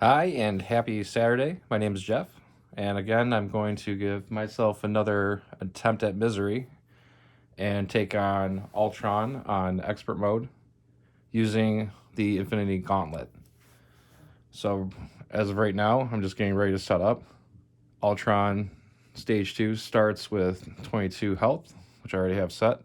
Hi and happy Saturday. My name is Jeff, and again, I'm going to give myself another attempt at misery and take on Ultron on expert mode using the Infinity Gauntlet. So, as of right now, I'm just getting ready to set up. Ultron Stage 2 starts with 22 health, which I already have set.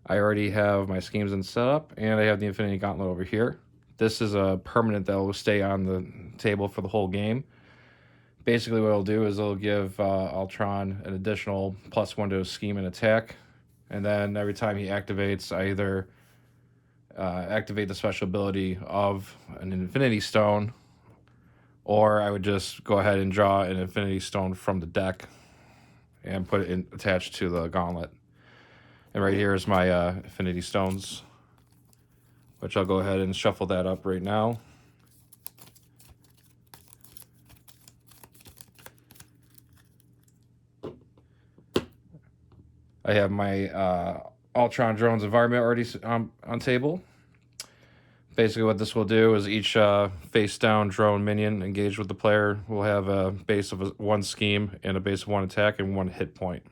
I already have my schemes in setup, and I have the Infinity Gauntlet over here. This is a permanent that will stay on the table for the whole game. Basically, what it'll do is it'll give Ultron an additional +1 to his scheme and attack. And then every time he activates, I either activate the special ability of an Infinity Stone, or I would just go ahead and draw an Infinity Stone from the deck and put it attached to the gauntlet. And right here is my Infinity Stones, which I'll go ahead and shuffle that up right now. I have my Ultron Drones environment already on table. Basically, what this will do is each face-down drone minion engaged with the player will have a base of one scheme and a base of one attack and one hit point.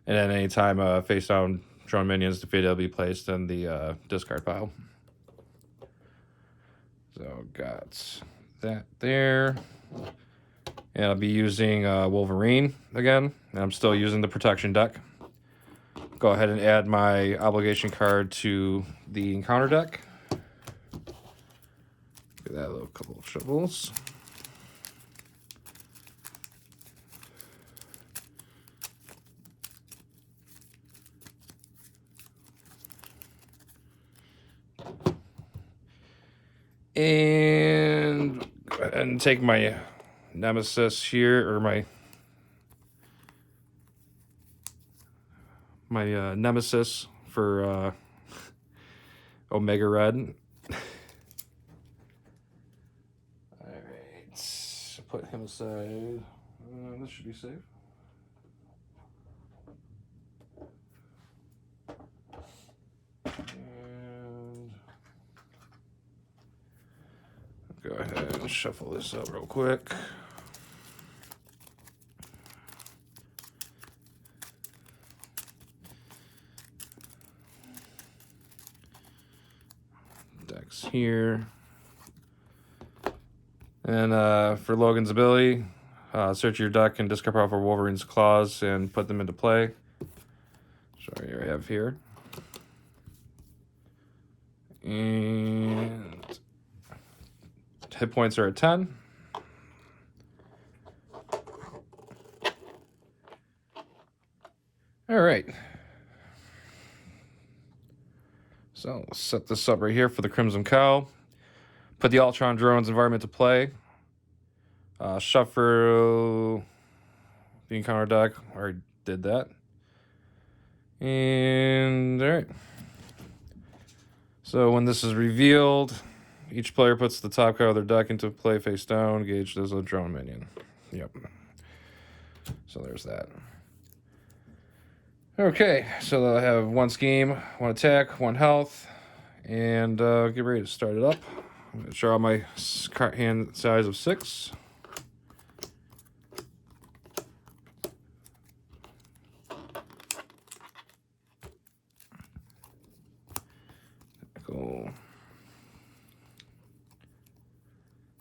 And at any time a face-down drone minion is defeated, it'll be placed in the discard pile. So got that there. And I'll be using Wolverine again. And I'm still using the protection deck. Go ahead and add my obligation card to the encounter deck. Give that a little couple of shovels. And go ahead and take my nemesis here, or my nemesis for Omega Red. Alright, put him aside. This should be safe. And go ahead and shuffle this up real quick. Decks here. And for Logan's ability, search your deck and discard power for Wolverine's claws and put them into play. So here I have here. And hit points are at 10. All right. So let's set this up right here for the Crimson Cow. Put the Ultron Drones environment to play. Shuffle the encounter deck. I already did that. And all right. So when this is revealed, each player puts the top card of their deck into play face down, engaged as a drone minion. Yep. So there's that. Okay, so I have one scheme, one attack, one health, and get ready to start it up. I'm going to draw my hand size of 6. Cool.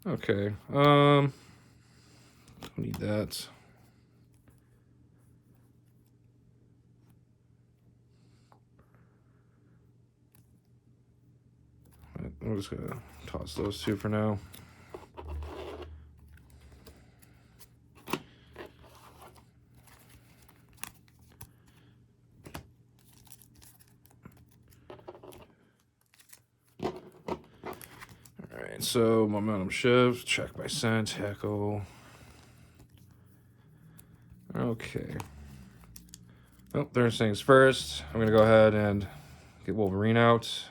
Okay, need that. I'm just gonna toss those two for now. Alright, so momentum shift, check by scent, tackle. Okay. Well, there's things first. I'm gonna go ahead and get Wolverine out.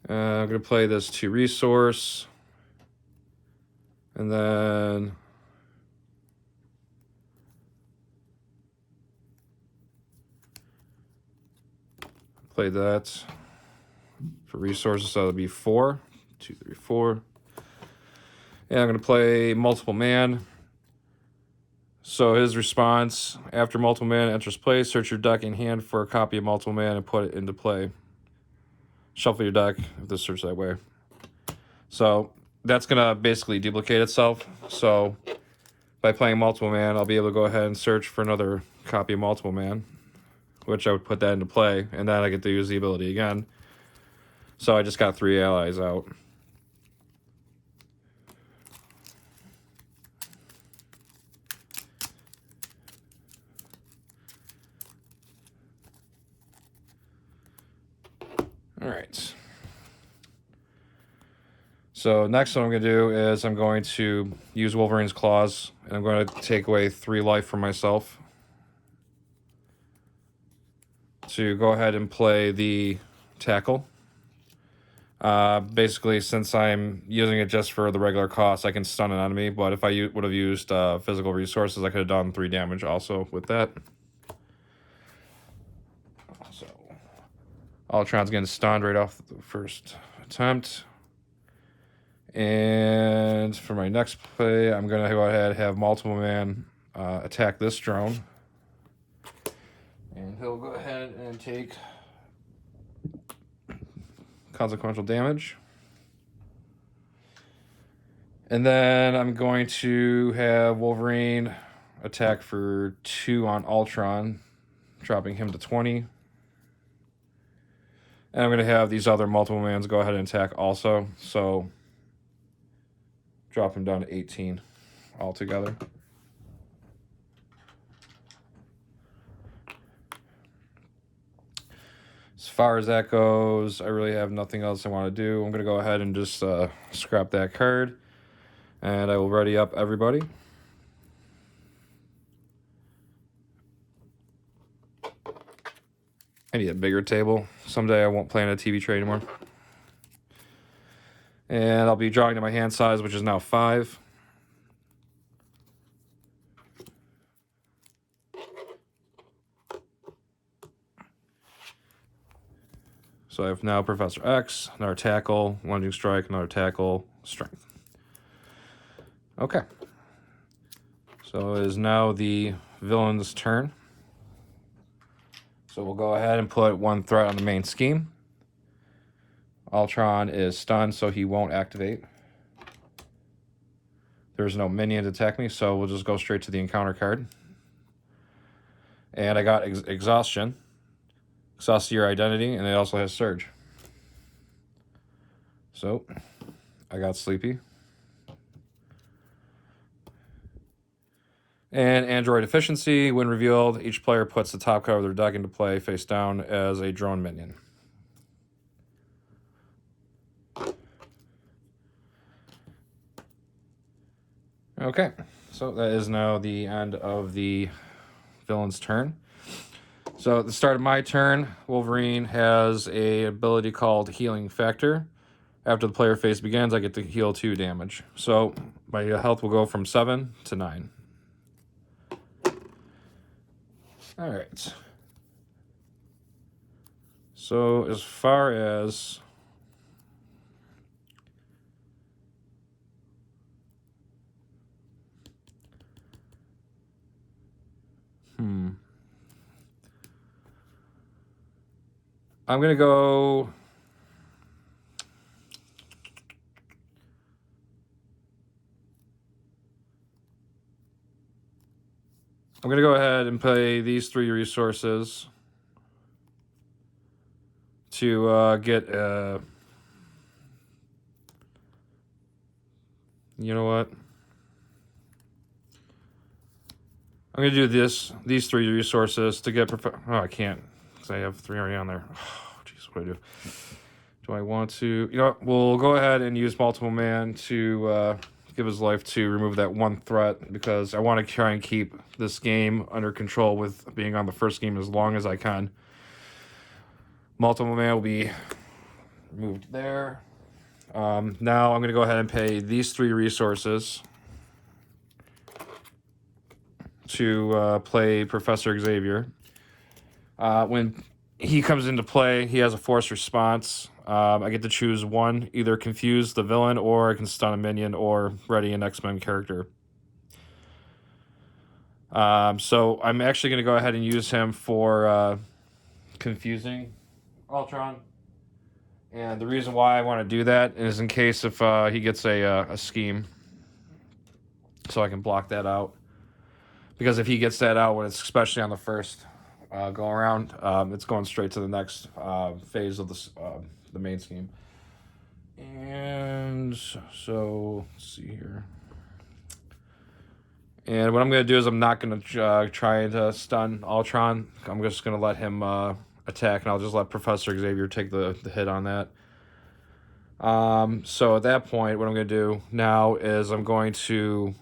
I'm going to play this 2 resource. And then play that for resources, so that'll be 4. 2, 3, 4. And I'm going to play Multiple Man. So his response, after Multiple Man enters play, search your deck and hand for a copy of Multiple Man and put it into play. Shuffle your deck if this search that way. So that's going to basically duplicate itself. So by playing Multiple Man, I'll be able to go ahead and search for another copy of Multiple Man, which I would put that into play, and then I get to use the ability again. So I just got 3 allies out. All right. So next what I'm going to do is I'm going to use Wolverine's Claws, and I'm going to take away 3 life from myself to go ahead and play the Tackle. Basically, since I'm using it just for the regular cost, I can stun an enemy, but if I would have used physical resources, I could have done 3 damage also with that. So Ultron's getting stunned right off the first attempt. And for my next play, I'm going to go ahead and have Multiple Man attack this drone. And he'll go ahead and take consequential damage. And then I'm going to have Wolverine attack for 2 on Ultron, dropping him to 20. And I'm going to have these other Multiple Mans go ahead and attack also. So drop him down to 18 altogether. As far as that goes, I really have nothing else I want to do. I'm going to go ahead and just scrap that card. And I will ready up everybody. I need a bigger table. Someday I won't play on a TV tray anymore. And I'll be drawing to my hand size, which is now 5. So I have now Professor X, another tackle, lunging strike, another tackle, strength. Okay. So it is now the villain's turn. So we'll go ahead and put 1 threat on the main scheme. Ultron is stunned, so he won't activate. There's no minion to attack me, so we'll just go straight to the encounter card. And I got Exhaustion. Exhaust your identity, and it also has Surge. So I got Sleepy. And Android Efficiency. When revealed, each player puts the top card of their deck into play face down as a drone minion. Okay, so that is now the end of the villain's turn. So at the start of my turn, Wolverine has an ability called Healing Factor. After the player phase begins, I get to heal 2 damage. So my health will go from 7 to 9. All right. So as far as I'm going to go... I'm going to go ahead and pay these 3 resources to get... you know what? I'm going to do these 3 resources to get... Oh, I can't, because I have 3 already on there. Oh, jeez, what do I do? Do I want to... You know what? We'll go ahead and use Multiple Man to give his life to remove that 1 threat, because I want to try and keep this game under control with being on the first game as long as I can. Multiple Man will be moved there. Now I'm going to go ahead and pay these 3 resources to play Professor Xavier. When he comes into play, he has a force response. I get to choose one, either confuse the villain, or I can stun a minion, or ready an X-Men character. So I'm actually going to go ahead and use him for confusing Ultron. And the reason why I want to do that is in case if he gets a scheme, so I can block that out. Because if he gets that out when it's especially on the first go around, it's going straight to the next phase of the main scheme. And so let's see here. And what I'm going to do is I'm not going to try to stun Ultron. I'm just going to let him attack, and I'll just let Professor Xavier take the hit on that. So at that point, what I'm going to do now is I'm going to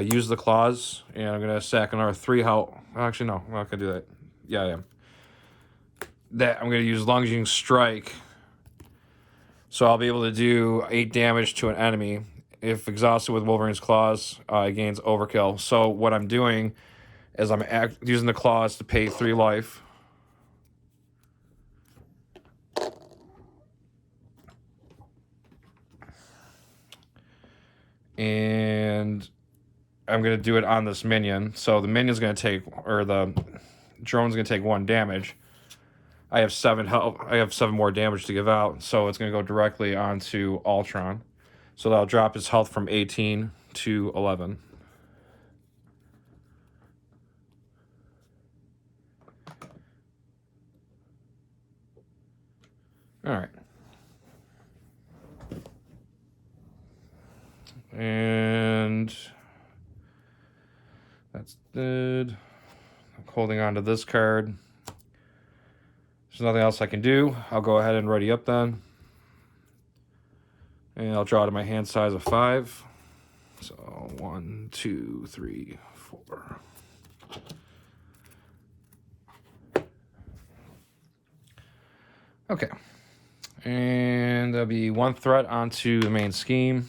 use the claws, and I'm going to sack another 3 health. Actually, no, I'm not going to do that. Yeah, I am. I'm going to use Lunging Strike. So I'll be able to do 8 damage to an enemy. If exhausted with Wolverine's claws, it gains overkill. So what I'm doing is I'm using the claws to pay 3 life. And I'm going to do it on this minion. So the minion's going to take, or the drone's going to take 1 damage. I have 7 health. I have 7 more damage to give out, so it's going to go directly onto Ultron. So that'll drop his health from 18 to 11. All right. And that's good. I'm holding on to this card. There's nothing else I can do. I'll go ahead and ready up then. And I'll draw to my hand size of 5. So 1, 2, 3, 4. Okay. And there'll be 1 threat onto the main scheme.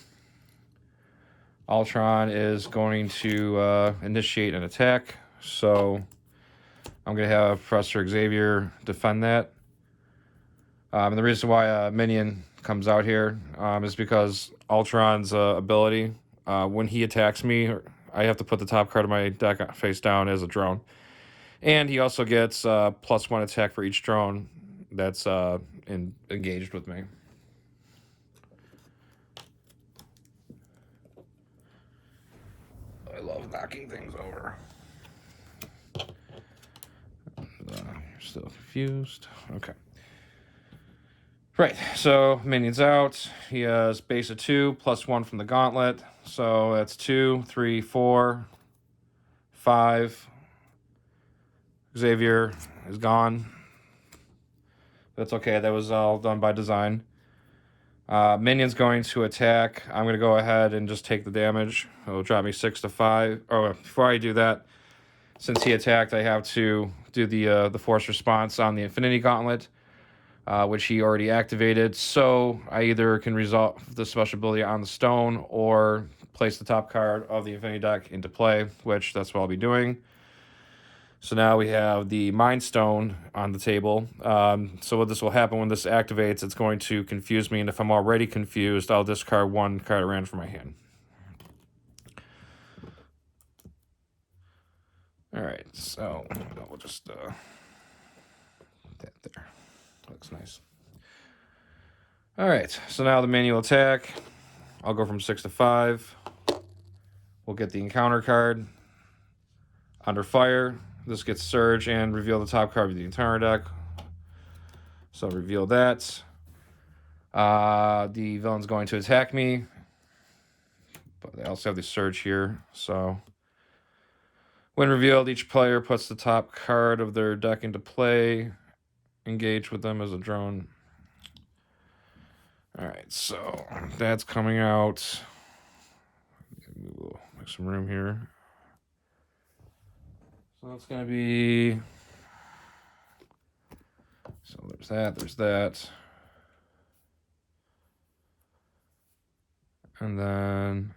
Ultron is going to initiate an attack. So I'm going to have Professor Xavier defend that. And the reason why a minion comes out here is because Ultron's ability, when he attacks me, I have to put the top card of my deck face down as a drone. And he also gets +1 attack for each drone that's engaged with me. I love knocking things over. You're still confused. Okay. Right, so minion's out. He has base of 2, +1 from the gauntlet. So that's 2, 3, 4, 5. Xavier is gone. That's okay, that was all done by design. Minion's going to attack. I'm going to go ahead and just take the damage. It'll drop me 6 to 5. Oh, before I do that, since he attacked, I have to do the force response on the Infinity Gauntlet, which he already activated. So I either can resolve the special ability on the stone or place the top card of the Infinity deck into play, which that's what I'll be doing. So now we have the Mind Stone on the table. So what this will happen when this activates, it's going to confuse me, and if I'm already confused, I'll discard 1 card at random from my hand. All right, so we'll just that there. Looks nice. All right, so now the manual attack. I'll go from 6 to 5. We'll get the encounter card. Under fire, this gets surge and reveal the top card of the entire deck. So reveal that. The villain's going to attack me, but they also have the surge here. So when revealed, each player puts the top card of their deck into play. Engage with them as a drone. All right, so that's coming out. We'll make some room here. So that's going to be... So there's that. And then...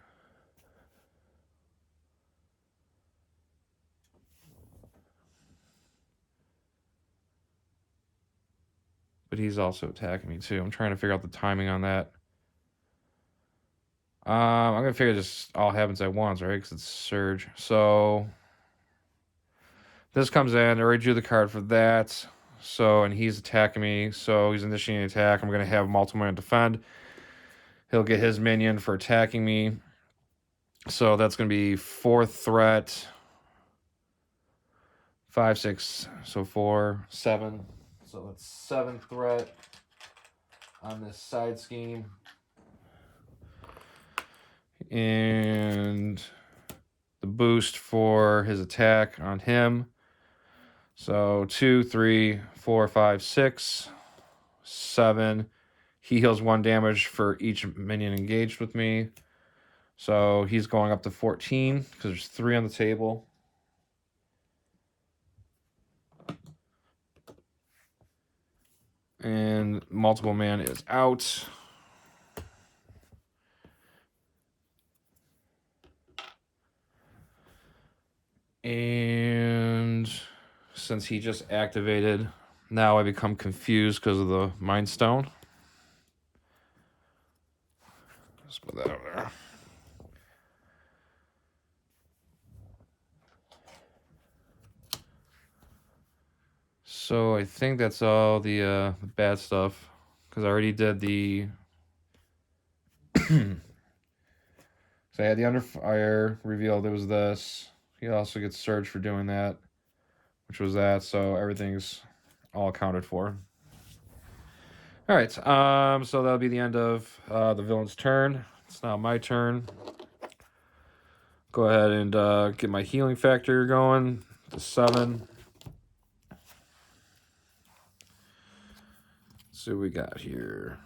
but he's also attacking me too. I'm trying to figure out the timing on that. I'm gonna figure this all happens at once, right? Because it's Surge. So this comes in. I already drew the card for that. So, and he's attacking me. So he's initiating an attack. I'm gonna have multiple man defend. He'll get his minion for attacking me. So that's gonna be 4th threat. 5, 6, so 4, 7. So that's 7th threat on this side scheme. And the boost for his attack on him. So 2, 3, 4, 5, 6, 7. He heals 1 damage for each minion engaged with me. So he's going up to 14 because there's 3 on the table. And multiple man is out. And since he just activated, now I become confused because of the Mind Stone. Let's put that over there. So I think that's all the bad stuff, because I already did the... So I had the Under Fire revealed, it was this. He also gets Surge for doing that, which was that, so everything's all accounted for. All right, so that'll be the end of the villain's turn. It's now my turn. Go ahead and get my healing factor going to 7. Let's see what we got here.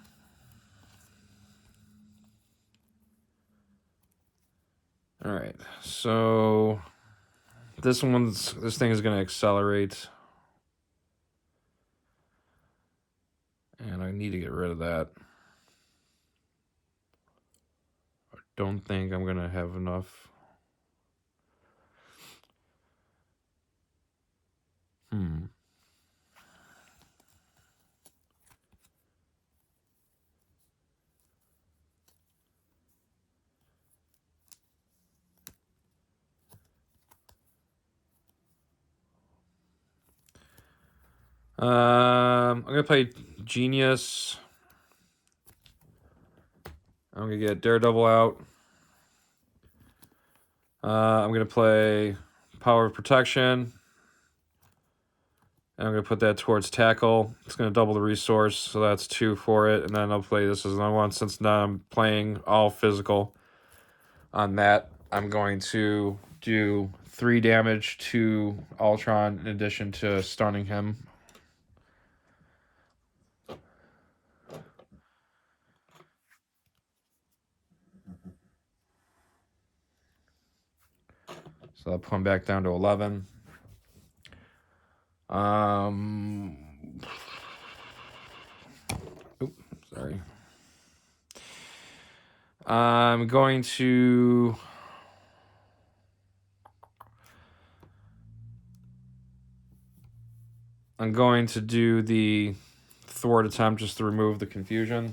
All right, so this thing is going to accelerate. And I need to get rid of that. I don't think I'm going to have enough. I'm going to play Genius. I'm going to get Daredevil out. I'm going to play Power of Protection. And I'm going to put that towards Tackle. It's going to double the resource, so that's 2 for it. And then I'll play this as another one. Since now I'm playing all physical on that, I'm going to do 3 damage to Ultron in addition to stunning him. So I'll put him back down to 11. Oops, sorry. I'm going to do the thwart attempt just to remove the confusion.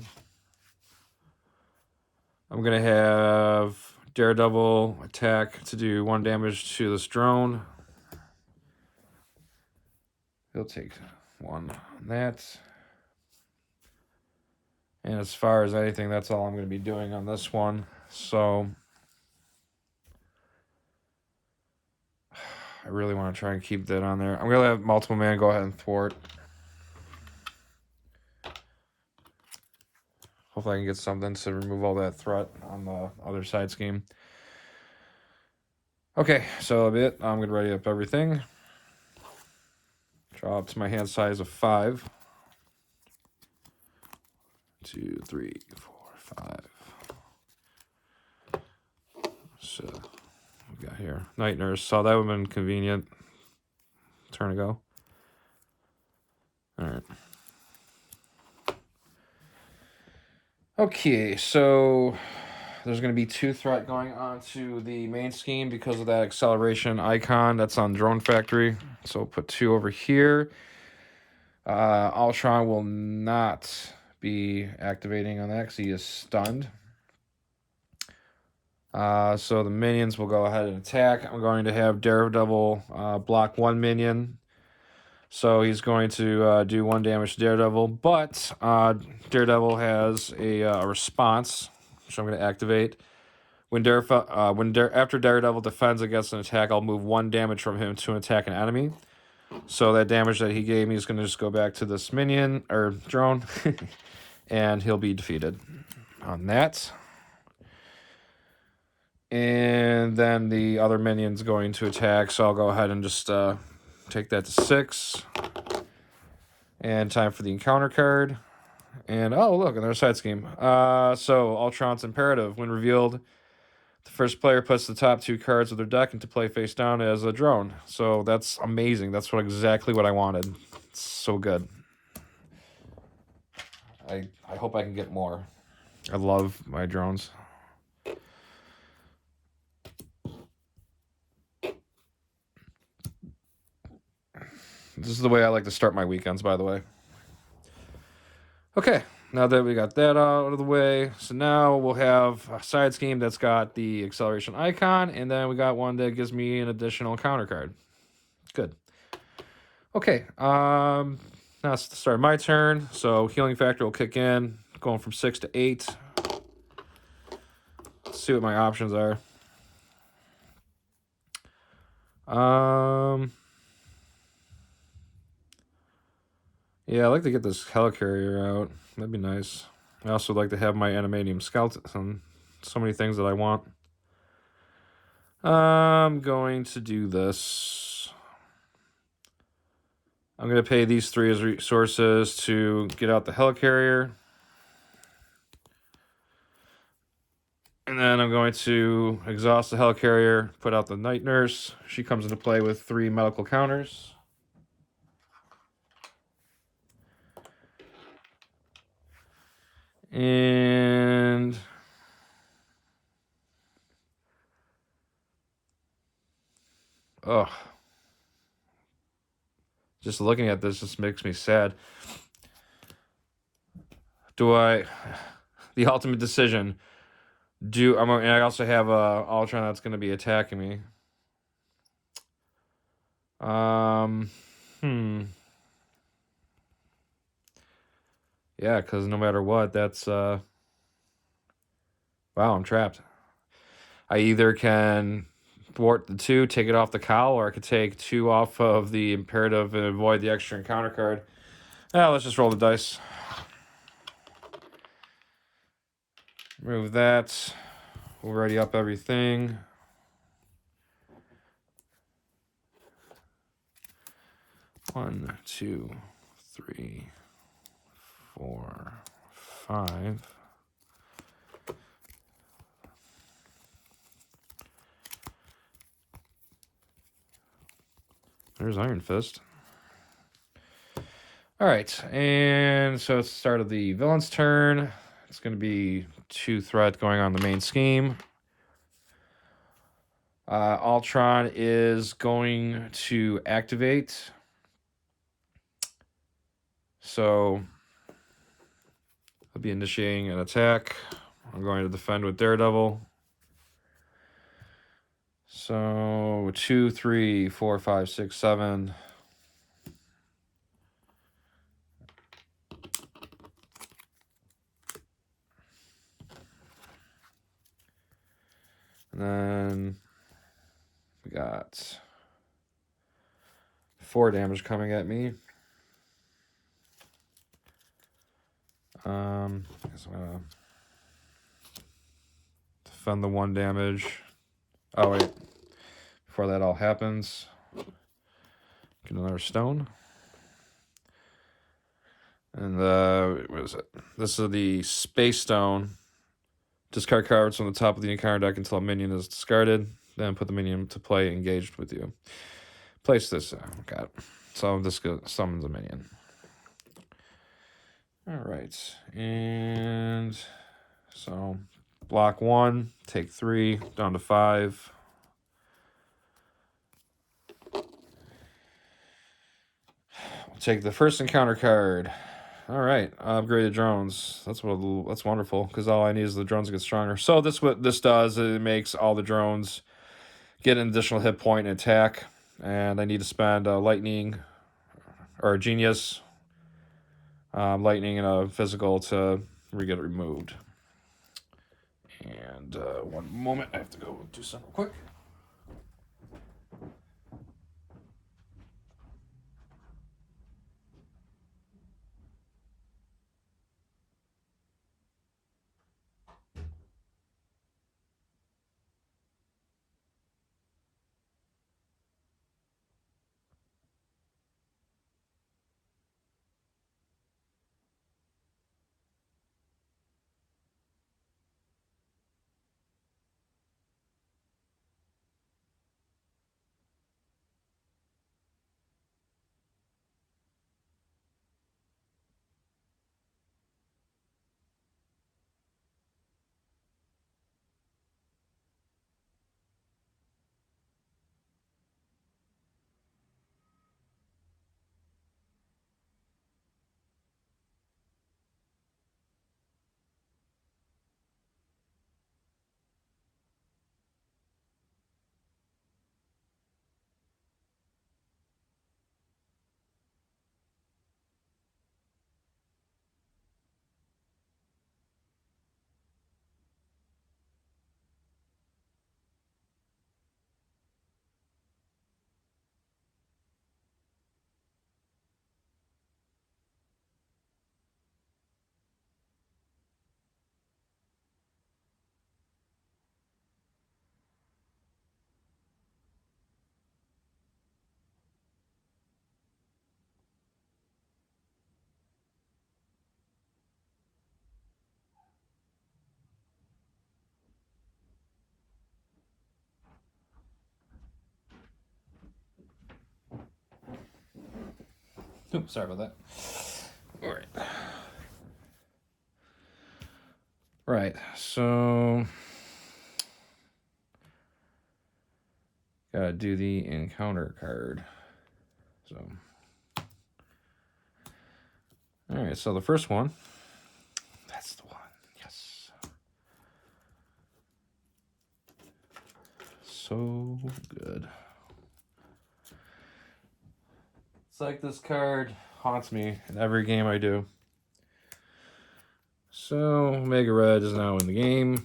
I'm going to have Daredevil attack to do 1 damage to this drone. He'll take 1 on that. And as far as anything, that's all I'm going to be doing on this one. So I really want to try and keep that on there. I'm going to have multiple man go ahead and thwart. Hopefully I can get something to remove all that threat on the other side scheme. Okay, so that'll be it. I'm going to ready up everything. Draw up to my hand size of 5. 2, 3, 4, 5. So we got here Night Nurse. So that would have been convenient. Turn to go. All right. Okay, so there's going to be 2 threat going on to the main scheme because of that acceleration icon that's on Drone Factory. So we'll put 2 over here. Ultron will not be activating on that because he is stunned. So the minions will go ahead and attack. I'm going to have Daredevil block one minion. So he's going to do 1 damage to Daredevil. But Daredevil has a response, which I'm going to activate. After Daredevil defends against an attack, I'll move 1 damage from him to attack an enemy. So that damage that he gave me is going to just go back to this minion, or drone. And he'll be defeated on that. And then the other minion's going to attack, so I'll go ahead and just take that to 6. And time for the encounter card. And, oh, look, another side scheme. So, Ultron's Imperative. When revealed, the first player puts the top 2 cards of their deck into play face down as a drone. So, that's amazing. That's exactly what I wanted. It's so good. I hope I can get more. I love my drones. This is the way I like to start my weekends, by the way. Okay, now that we got that out of the way, so now we'll have a side scheme that's got the acceleration icon, and then we got one that gives me an additional counter card. Good. Okay, now it's the start of my turn, so healing factor will kick in, going from 6 to 8. Let's see what my options are. Yeah, I'd like to get this helicarrier out. That'd be nice. I also like to have my animanium skeleton. So many things that I want. I'm going to do this. I'm going to pay these 3 as resources to get out the helicarrier. And then I'm going to exhaust the helicarrier, put out the night nurse. She comes into play with 3 medical counters. And oh, just looking at this just makes me sad. The ultimate decision? And I also have a Ultron that's going to be attacking me. Yeah, because no matter what, that's wow, I'm trapped. I either can thwart the 2, take it off the cowl, or I could take 2 off of the imperative and avoid the extra encounter card. Let's just roll the dice. Remove that. We'll ready up everything. One, 2, 3, 4, 5. There's Iron Fist. All right, and so it's the start of the villain's turn. It's going to be 2 threat going on the main scheme. Ultron is going to activate. So I'll be initiating an attack. I'm going to defend with Daredevil. So 2, 3, 4, 5, 6, 7. And then we got 4 damage coming at me. I guess I'm gonna defend the 1 damage. Oh wait, before that all happens, get another stone. And what is it? This is the Space Stone. Discard cards from the top of the encounter deck until a minion is discarded. Then put the minion to play engaged with you. Place this. Got it. So this summons a minion. All right. And so block 1, take 3, down to 5. We'll take the first encounter card. All right, upgraded drones. That's wonderful because all I need is the drones to get stronger. So what this does. It makes all the drones get an additional hit point and attack, and I need to spend a lightning or a genius, lightning and a physical to get it removed. And one moment, I have to go do something quick. Oops, sorry about that. All right. Right, so gotta do the encounter card. So, all right, so the first one, that's the one, yes. So good. It's like this card haunts me in every game I do. So, Omega Red is now in the game.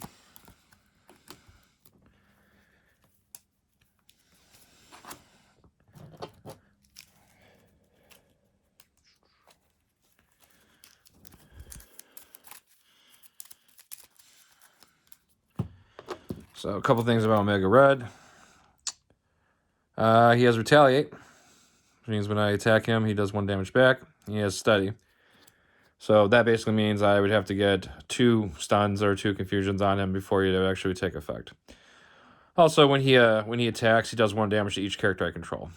So, a couple things about Omega Red. He has Retaliate, which means when I attack him, he does 1 damage back. He has Steady. So that basically means I would have to get 2 stuns or 2 confusions on him before he actually take effect. Also, when he attacks, he does 1 damage to each character I control.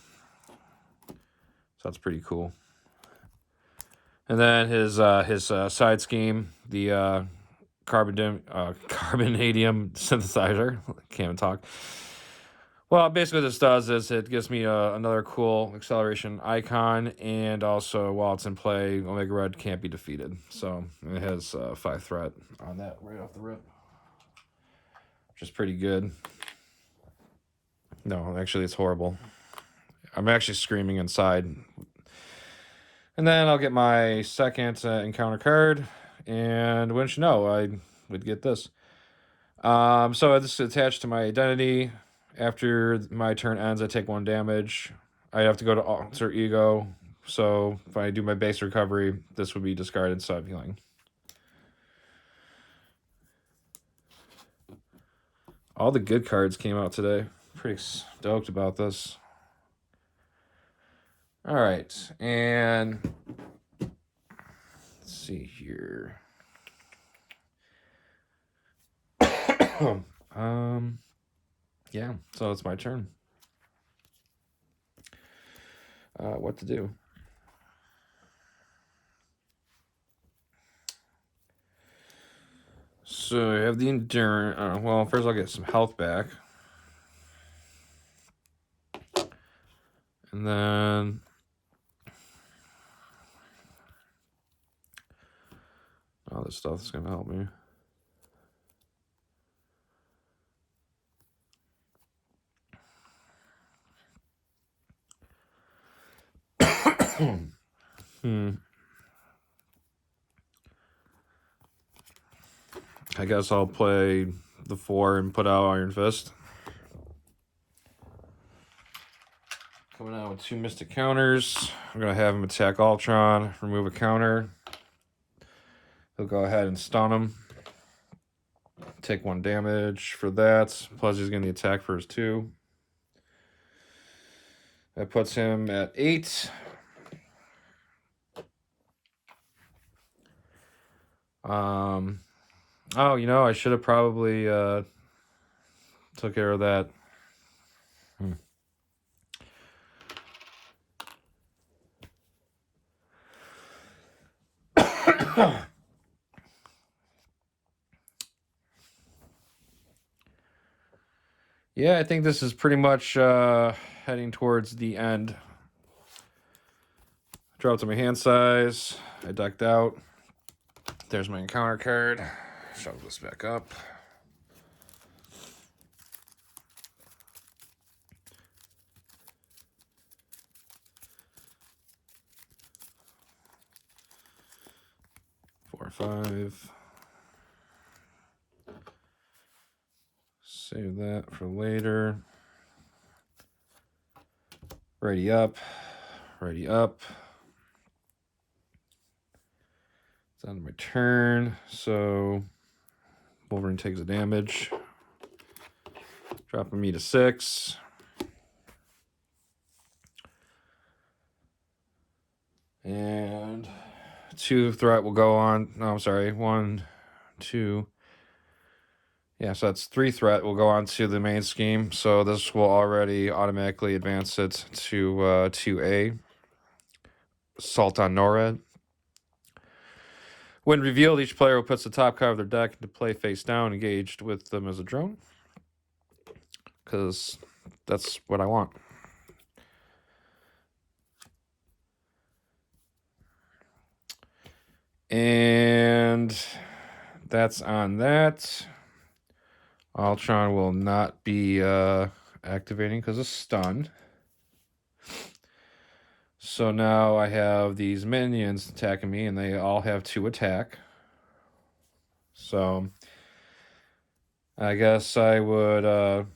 So that's pretty cool. And then his side scheme, the carbonadium synthesizer. Can't even talk. Well, basically what this does is it gives me another cool acceleration icon, and also while it's in play, Omega Red can't be defeated. So it has 5 threat on that right off the rip, which is pretty good. No, actually it's horrible. I'm actually screaming inside. And then I'll get my second encounter card, and wouldn't you know, I would get this. So this is attached to my identity. After my turn ends, I take 1 damage. I have to go to Alter Ego. So if I do my base recovery, this would be discarded instead of healing. All the good cards came out today. Pretty stoked about this. All right, and let's see here. Yeah, so it's my turn. What to do? So I have the endurance. Well, first I'll get some health back, and then All this stuff is going to help me. I guess I'll play the 4 and put out Iron Fist. Coming out with 2 Mystic counters. I'm going to have him attack Ultron, remove a counter. He'll go ahead and stun him. Take 1 damage for that. Plus he's getting the attack for his 2. That puts him at 8. Oh, you know, I should have probably took care of that. Yeah, I think this is pretty much heading towards the end. Dropped to my hand size. I decked out. There's my encounter card. Shove this back up. Four, 5. Save that for later. Ready up. Ready up. It's on my turn, so Wolverine takes a damage. Dropping me to 6. And 2 threat will go on. No, I'm sorry. 1, 2. Yeah, so that's 3 threat will go on to the main scheme. So this will already automatically advance it to 2A. Assault on NORAD. When revealed, each player will put the top card of their deck into play face down, engaged with them as a drone. Because that's what I want. And that's on that. Ultron will not be activating because of stun. So now I have these minions attacking me, and they all have 2 attack. So I guess I would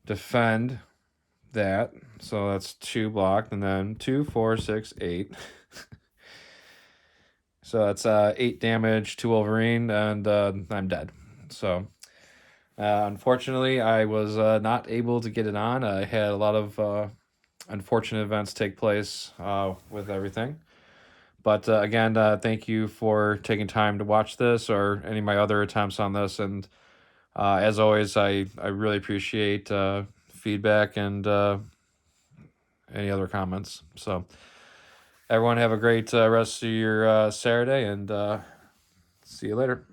defend that. So that's 2 blocked, and then 2, 4, 6, 8. So that's 8 damage to Wolverine, and I'm dead. So unfortunately, I was not able to get it on. I had a lot of unfortunate events take place with everything. But again, thank you for taking time to watch this or any of my other attempts on this. And as always, I really appreciate feedback and any other comments. So everyone have a great rest of your Saturday, and see you later.